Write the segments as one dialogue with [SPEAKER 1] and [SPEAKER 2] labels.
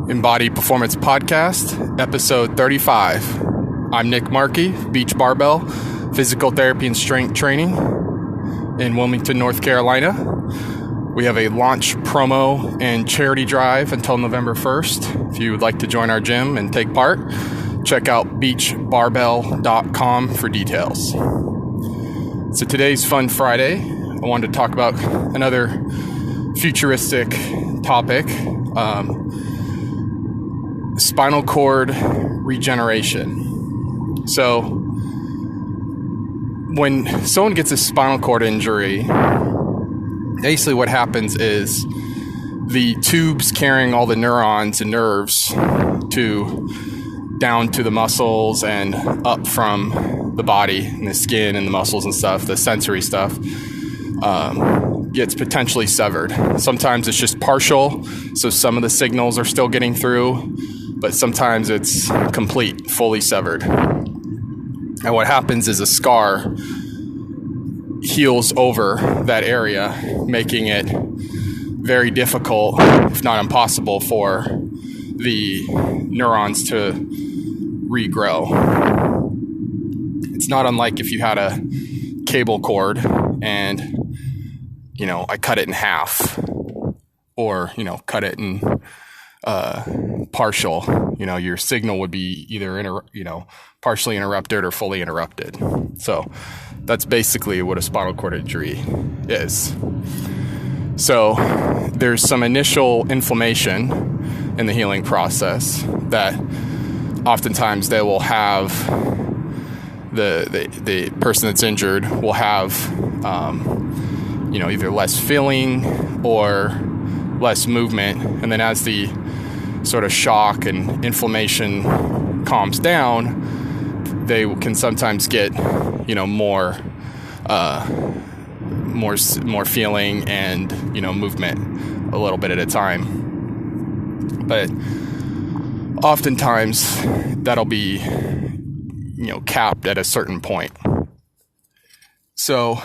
[SPEAKER 1] Embodied Performance Podcast, episode 35. I'm Nick Markey, Beach Barbell, Physical Therapy and Strength Training in Wilmington, North Carolina. We have a launch promo and charity drive until November 1st. If you would like to join our gym and take part, check out beachbarbell.com for details. So today's Fun Friday. I wanted to talk about another futuristic topic, spinal cord regeneration. So when someone gets a spinal cord injury, basically what happens is the tubes carrying all the neurons and nerves down to the muscles and up from the body and the skin and the muscles and stuff, the sensory stuff, gets potentially severed. Sometimes it's just partial, so some of the signals are still getting through, but sometimes it's complete, fully severed. And what happens is a scar heals over that area, making it very difficult, if not impossible, for the neurons to regrow. It's not unlike if you had a cable cord and, I cut it in half, or, cut it in partial, your signal would be either, partially interrupted or fully interrupted. So that's basically what a spinal cord injury is. So there's some initial inflammation in the healing process that oftentimes they will have, the person that's injured will have, either less feeling or less movement. And then as the sort of shock and inflammation calms down, they can sometimes get, more feeling and, movement a little bit at a time. But oftentimes that'll be, capped at a certain point. So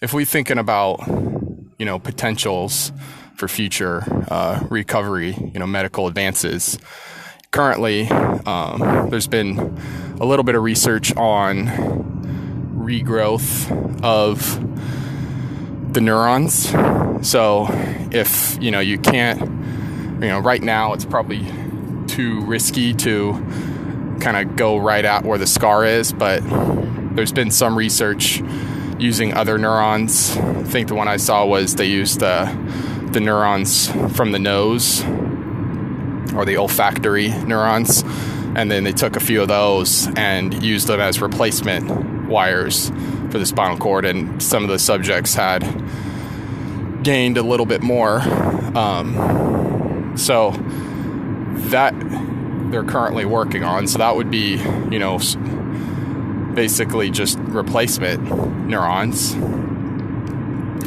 [SPEAKER 1] if we're thinking about, potentials for future recovery, medical advances, currently there's been a little bit of research on regrowth of the neurons. So if, you can't, right now it's probably too risky to kind of go right at where the scar is, but there's been some research using other neurons. I think the one I saw was they used the neurons from the nose, or the olfactory neurons, and then they took a few of those and used them as replacement wires for the spinal cord, and some of the subjects had gained a little bit more. So that they're currently working on. So that would be, basically just replacement neurons.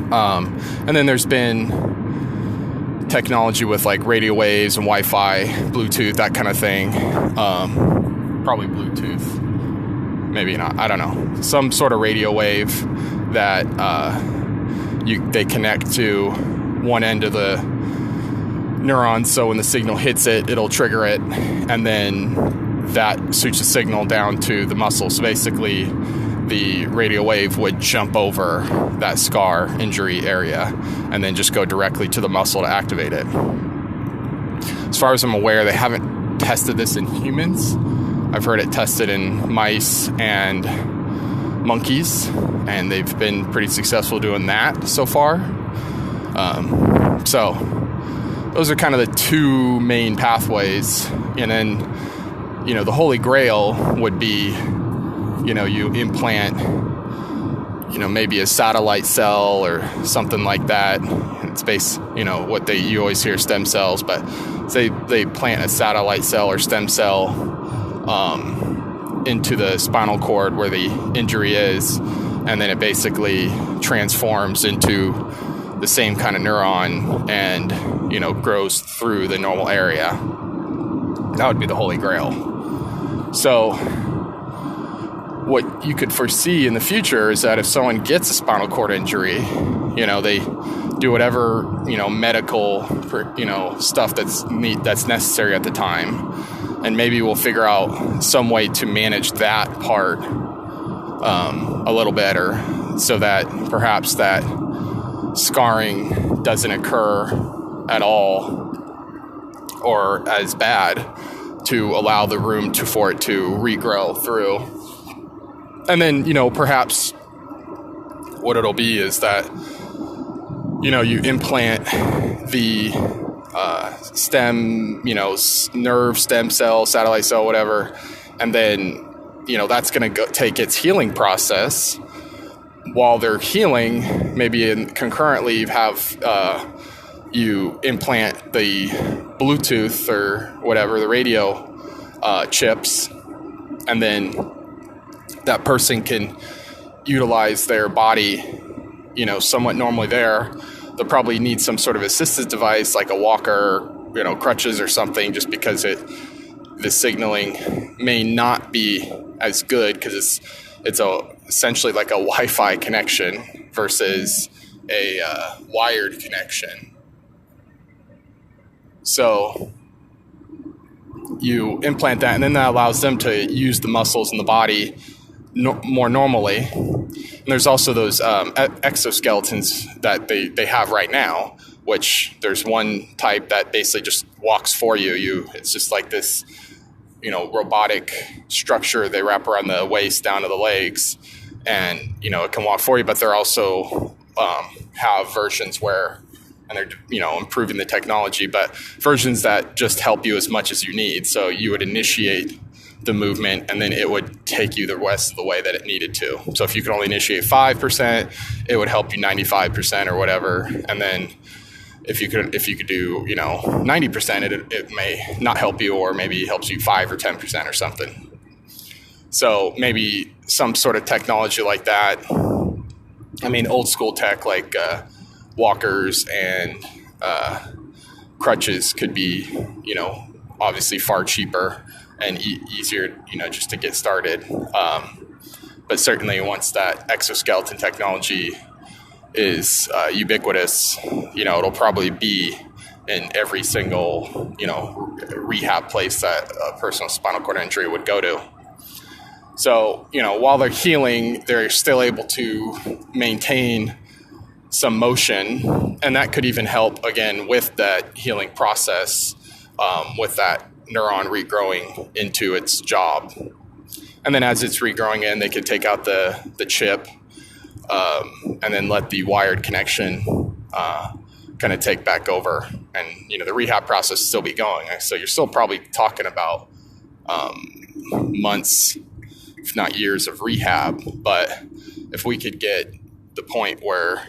[SPEAKER 1] And then there's been technology with like radio waves and Wi-Fi, Bluetooth, that kind of thing. Probably Bluetooth, maybe not, I don't know. Some sort of radio wave that they connect to one end of the neuron, so when the signal hits it, it'll trigger it, and then that shoots the signal down to the muscle. So basically the radio wave would jump over that scar injury area and then just go directly to the muscle to activate it. As far as I'm aware, they haven't tested this in humans. I've heard it tested in mice and monkeys, and they've been pretty successful doing that so far. So those are kind of the two main pathways. And then, the Holy Grail would be, you implant, maybe a satellite cell or something like that. It's based, what you always hear stem cells, but say they plant a satellite cell or stem cell into the spinal cord where the injury is, and then it basically transforms into the same kind of neuron and, grows through the normal area. That would be the Holy Grail. So what you could foresee in the future is that if someone gets a spinal cord injury, they do whatever, medical, stuff that's necessary at the time. And maybe we'll figure out some way to manage that part a little better, so that perhaps that scarring doesn't occur at all or as bad, to allow the room for it to regrow through. And then, perhaps what it'll be is that, you implant the stem, nerve stem cell, satellite cell, whatever, and then, that's going to take its healing process. While they're healing, maybe concurrently you implant the Bluetooth or whatever, the radio chips, and then that person can utilize their body, somewhat normally there. They'll probably need some sort of assistive device like a walker, crutches or something, just because the signaling may not be as good, because it's essentially like a Wi-Fi connection versus a wired connection. So you implant that, and then that allows them to use the muscles in the body more normally. And there's also those exoskeletons that they have right now, which there's one type that basically just walks for you. It's just like this, robotic structure they wrap around the waist down to the legs, and it can walk for you. But they're also have versions where, and they're improving the technology, but versions that just help you as much as you need. So you would initiate the movement, and then it would take you the rest of the way that it needed to. So if you could only initiate 5%, it would help you 95% or whatever. And then if you could do 90%, it may not help you, or maybe it helps you 5 or 10% or something. So maybe some sort of technology like that. I mean, old school tech like walkers and crutches could be, obviously far cheaper and easier, just to get started. But certainly once that exoskeleton technology is ubiquitous, it'll probably be in every single, rehab place that a person with spinal cord injury would go to. So, while they're healing, they're still able to maintain some motion, and that could even help, again, with that healing process, with that neuron regrowing into its job. And then as it's regrowing in, they could take out the chip, and then let the wired connection kind of take back over, and the rehab process still be going. So you're still probably talking about months, if not years, of rehab. But if we could get the point where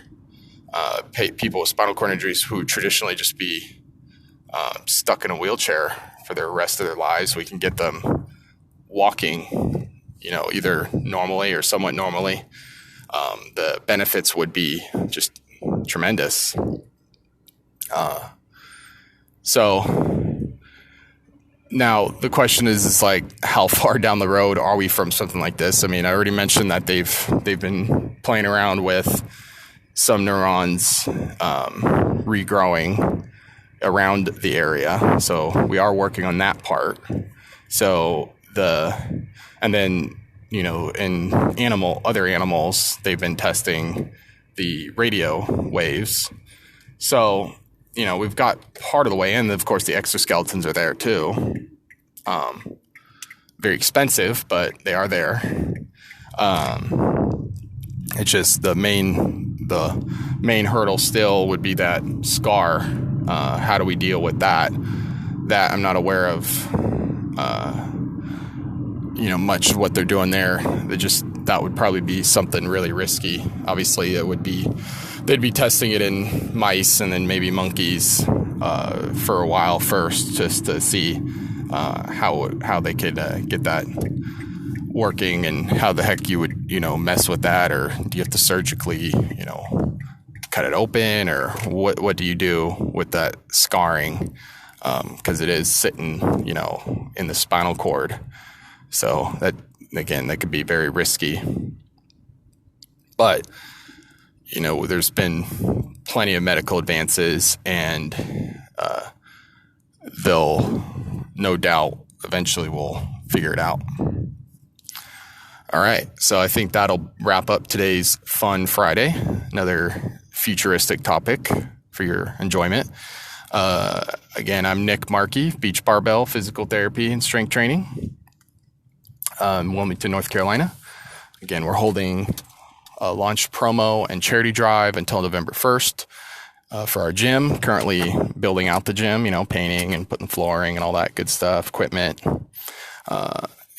[SPEAKER 1] people with spinal cord injuries who traditionally just be stuck in a wheelchair for the rest of their lives, we can get them walking, either normally or somewhat normally. The benefits would be just tremendous. So now the question is like, how far down the road are we from something like this? I mean, I already mentioned that they've been playing around with some neurons regrowing around the area. So we are working on that part. So and then, in other animals, they've been testing the radio waves. So, we've got part of the way in. Of course, the exoskeletons are there too. Very expensive, but they are there. It's just the main hurdle still would be that scar. How do we deal with that? That I'm not aware of, much of what they're doing there. That would probably be something really risky. Obviously, they'd be testing it in mice and then maybe monkeys for a while first, just to see how they could get that working, and how the heck you would mess with that, or do you have to surgically cut it open, or what do you do with that scarring, because it is sitting in the spinal cord. So that, again, that could be very risky. But there's been plenty of medical advances, and they'll no doubt eventually will figure it out. All right. So I think that'll wrap up today's fun Friday. Another futuristic topic for your enjoyment. Again, I'm Nick Markey, Beach Barbell Physical Therapy and Strength Training, Wilmington, North Carolina. Again, we're holding a launch promo and charity drive until November 1st for our gym. Currently building out the gym, painting and putting flooring and all that good stuff, equipment.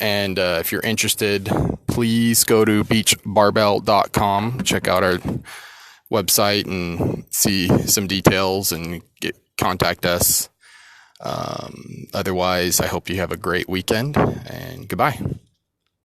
[SPEAKER 1] And if you're interested, please go to beachbarbell.com, check out our website and see some details and contact us. Otherwise, I hope you have a great weekend, and goodbye.